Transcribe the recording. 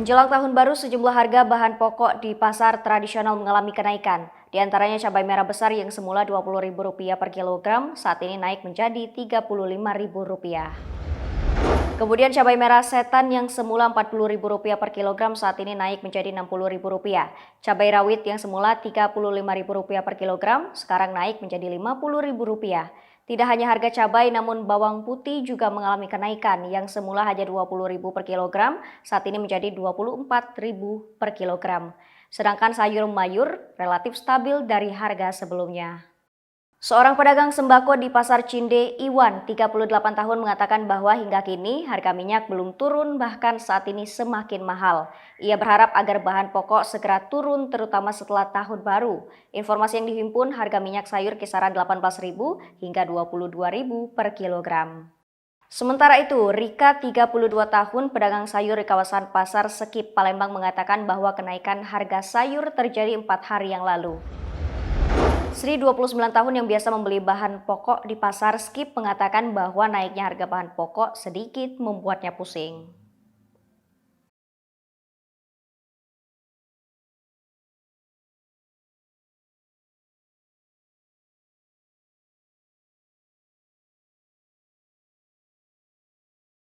Menjelang tahun baru, sejumlah harga bahan pokok di pasar tradisional mengalami kenaikan. Di antaranya cabai merah besar yang semula Rp20.000 per kilogram, saat ini naik menjadi Rp35.000. Kemudian cabai merah setan yang semula Rp40.000 per kilogram saat ini naik menjadi Rp60.000. Cabai rawit yang semula Rp35.000 per kilogram sekarang naik menjadi Rp50.000. Tidak hanya harga cabai, namun bawang putih juga mengalami kenaikan yang semula hanya Rp20.000 per kilogram, saat ini menjadi Rp24.000 per kilogram. Sedangkan sayur mayur relatif stabil dari harga sebelumnya. Seorang pedagang sembako di Pasar Cinde, Iwan, 38 tahun, mengatakan bahwa hingga kini harga minyak belum turun, bahkan saat ini semakin mahal. Ia berharap agar bahan pokok segera turun, terutama setelah tahun baru. Informasi yang dihimpun, harga minyak sayur kisaran Rp18.000 hingga Rp22.000 per kilogram. Sementara itu, Rika, 32 tahun, pedagang sayur di kawasan Pasar Sekip, Palembang, mengatakan bahwa kenaikan harga sayur terjadi 4 hari yang lalu. Sri, 29 tahun, yang biasa membeli bahan pokok di Pasar Skip, mengatakan bahwa naiknya harga bahan pokok sedikit membuatnya pusing.